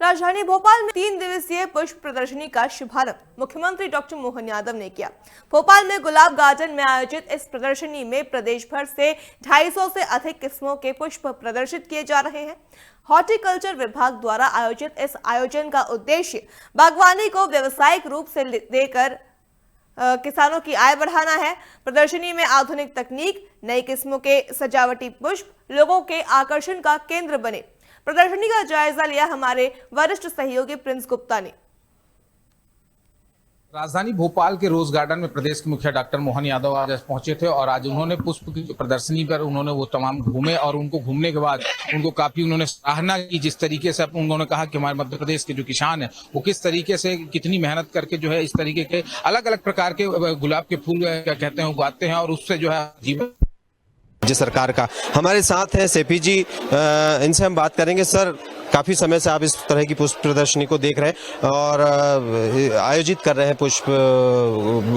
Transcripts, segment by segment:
राजधानी भोपाल में 3 दिवसीय पुष्प प्रदर्शनी का शुभारंभ मुख्यमंत्री डॉक्टर मोहन यादव ने किया। भोपाल में गुलाब गार्डन में आयोजित इस प्रदर्शनी में प्रदेश भर से 250 से अधिक किस्मों के पुष्प प्रदर्शित किए जा रहे हैं। हॉर्टिकल्चर विभाग द्वारा आयोजित इस आयोजन का उद्देश्य बागवानी को व्यावसायिक रूप से देकर किसानों की आय बढ़ाना है। प्रदर्शनी में आधुनिक तकनीक, नई किस्मों के सजावटी पुष्प लोगों के आकर्षण का केंद्र बने। प्रदर्शनी का जायजा लिया हमारे वरिष्ठ सहयोगी प्रिंस गुप्ता ने। राजधानी भोपाल के रोज गार्डन में प्रदेश के मुखिया डॉक्टर मोहन यादव आज पहुंचे थे और आज उन्होंने पुष्प की प्रदर्शनी पर उन्होंने वो तमाम घूमे और उनको घूमने के बाद उनको काफी उन्होंने सराहना की। जिस तरीके से उन्होंने कहा कि हमारे मध्य प्रदेश के जो किसान है वो किस तरीके से कितनी मेहनत करके जो है इस तरीके के अलग अलग प्रकार के गुलाब के फूल क्या कहते हैं उगाते हैं और उससे जो है जीवन राज्य सरकार का। हमारे साथ है सेपी जी, इनसे हम बात करेंगे। सर, काफी समय से आप इस तरह की पुष्प प्रदर्शनी को देख रहे हैं और आयोजित कर रहे हैं पुष्प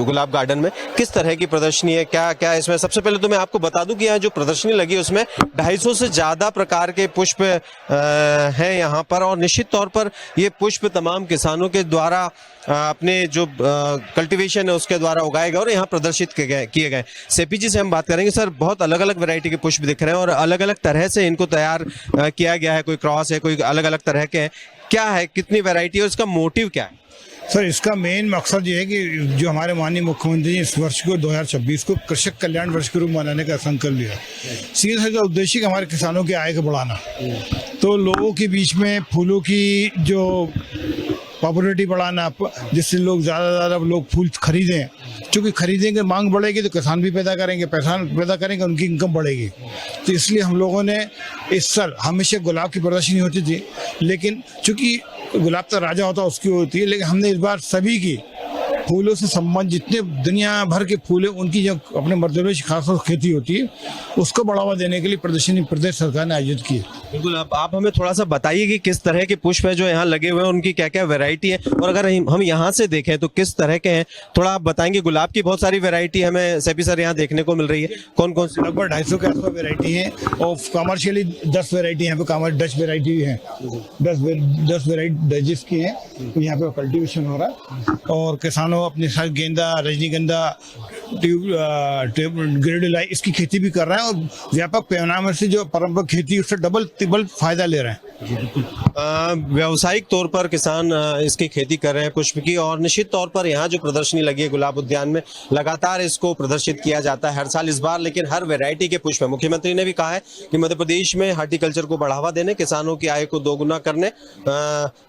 गुलाब गार्डन में। किस तरह की प्रदर्शनी है, क्या क्या इसमें? सबसे पहले तो मैं आपको बता दूं कि यहाँ जो प्रदर्शनी लगी है उसमें 250 से ज्यादा प्रकार के पुष्प हैं यहाँ पर, और निश्चित तौर पर ये पुष्प तमाम किसानों के द्वारा अपने जो कल्टीवेशन है उसके द्वारा उगाए गए और यहाँ प्रदर्शित किए गए। सेपी जी से हम बात करेंगे। सर, बहुत अलग अलग वैरायटी के पुष्प दिख रहे हैं और अलग अलग तरह से इनको तैयार किया गया है। कोई क्रॉस है, कोई अलग अलग तरह के हैं। क्या है, कितनी वैरायटी है, उसका मोटिव क्या है? सर, इसका मेन मकसद ये है कि जो हमारे माननीय मुख्यमंत्री ने इस वर्ष को 2026 को कृषक कल्याण वर्ष के रूप में मनाने का संकल्प लिया। सीधा सीधा उद्देश्य कि हमारे किसानों की आय को बढ़ाना, तो लोगों के बीच में फूलों की जो पॉपुलरिटी बढ़ाना, जिससे लोग ज़्यादा लोग फूल खरीदें। क्योंकि खरीदेंगे, मांग बढ़ेगी तो किसान भी पैदा करेंगे, पैदा करेंगे, उनकी इनकम बढ़ेगी। तो इसलिए हम लोगों ने इस साल, हमेशा गुलाब की प्रदर्शनी होती थी, लेकिन चूंकि गुलाब तो राजा होता उसकी होती है, लेकिन हमने इस बार सभी की फूलों से संबंध जितने दुनिया भर के फूल है उनकी जो अपने मध्य प्रदेश खासतौर खेती होती है उसको बढ़ावा देने के लिए प्रदर्शनी प्रदेश सरकार ने आयोजित की है। बिल्कुल, आप हमें थोड़ा सा बताइए कि किस तरह के पुष्प है जो यहाँ लगे हुए हैं, उनकी क्या क्या वैरायटी है, और अगर हम यहाँ से देखें तो किस तरह के हैं, थोड़ा आप बताएंगे। गुलाब की बहुत सारी वैरायटी हमें सेपी सर यहाँ देखने को मिल रही है। कौन कौन सी? लगभग 250 के आसपास वैरायटी है और कमर्शियली 10 वैरायटी यहाँ पे डच वैरायटी है। 10 वैरायटी डचेस की है, यहाँ पे कल्टीवेशन हो रहा है और किसानों अपने साथ गेंदा, रजनीगंधा, ग्रेडुलाई इसकी खेती भी कर रहे हैं और व्यापक पैमाने से जो परंपरागत खेती उससे डबल ट्रिपल फायदा ले रहे हैं। व्यावसायिक तौर पर किसान इसकी खेती कर रहे हैं पुष्प की, और निश्चित तौर पर यहाँ जो प्रदर्शनी लगी है गुलाब उद्यान में, लगातार इसको प्रदर्शित किया जाता है हर साल। इस बार लेकिन हर वैरायटी के पुष्प है। मुख्यमंत्री ने भी कहा है कि मध्य प्रदेश में हार्टिकल्चर को बढ़ावा देने, किसानों की आय को दोगुना करने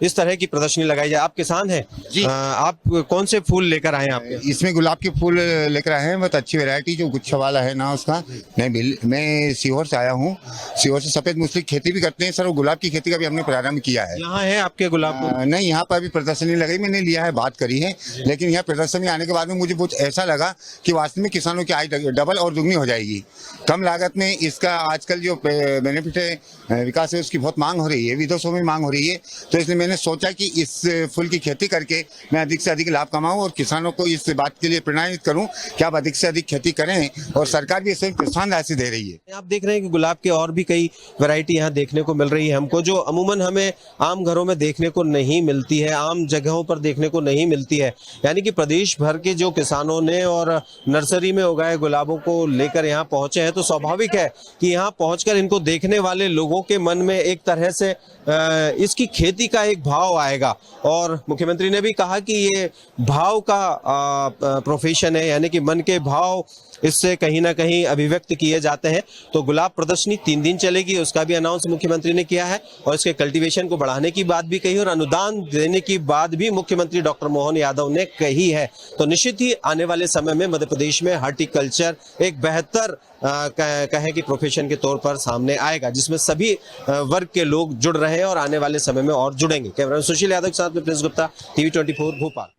इस तरह की प्रदर्शनी लगाई जाए। आप किसान हैं, आप कौन से फूल लेकर आए हैं? इसमें गुलाब के फूल लेकर आए हैं, बहुत अच्छी वैरायटी, जो गुच्छा वाला है ना उसका। मैं सीहोर से आया हूँ। सीहोर से सफेद मूंगफली खेती भी करते हैं सर, और गुलाब की खेती का भी हमने प्रारंभ किया है। यहाँ है आपके गुलाब? नहीं, यहाँ पर अभी प्रदर्शनी लगी, मैंने लिया है, बात करी है, लेकिन यहाँ प्रदर्शनी आने के बाद में मुझे कुछ ऐसा लगा कि वास्तव में किसानों की आय डबल और दुगनी हो जाएगी। कम लागत में इसका आजकल जो बेनिफिट है, विकास है, उसकी बहुत मांग हो रही है, विदेशों में मांग हो रही है। तो इसलिए मैंने सोचा कि इस फूल की खेती करके मैं अधिक से अधिक लाभ कमाऊं और किसानों को इस बात के लिए प्रेरित करूं कि आप अधिक से अधिक खेती करें, और सरकार भी इसमें प्रोत्साहन राशि दे रही है। आप देख रहे हैं कि गुलाब के और भी कई वैरायटी यहाँ देखने को मिल रही है हमको, जो अमूमन हमें आम घरों में देखने को नहीं मिलती है, आम जगहों पर देखने को नहीं मिलती है। यानी कि प्रदेश भर के जो किसानों ने और नर्सरी में उगाए गुलाबों को लेकर यहाँ पहुंचे हैं, तो स्वाभाविक है कि यहाँ पहुंचकर इनको देखने वाले लोगों के मन में एक तरह से इसकी खेती का एक भाव आएगा। और मुख्यमंत्री ने भी कहा कि ये भाव का प्रोफेशन है, यानी कि मन के भाव इससे कहीं ना कहीं अभिव्यक्त किए जाते हैं। तो गुलाब प्रदर्शनी 3 दिन चलेगी, उसका भी अनाउंस मुख्यमंत्री ने किया है, और इसके कल्टीवेशन को बढ़ाने की बात भी कही और अनुदान देने की बात भी मुख्यमंत्री डॉक्टर मोहन यादव ने कही है। तो निश्चित ही आने वाले समय में मध्य प्रदेश में हार्टिकल्चर एक बेहतर कहे कि प्रोफेशन के तौर पर सामने आएगा, जिसमें सभी वर्ग के लोग जुड़ रहे हैं और आने वाले समय में और जुड़ेंगे। कैमरा सुशील यादव के साथ में प्रिंस गुप्ता, TV 24 भोपाल।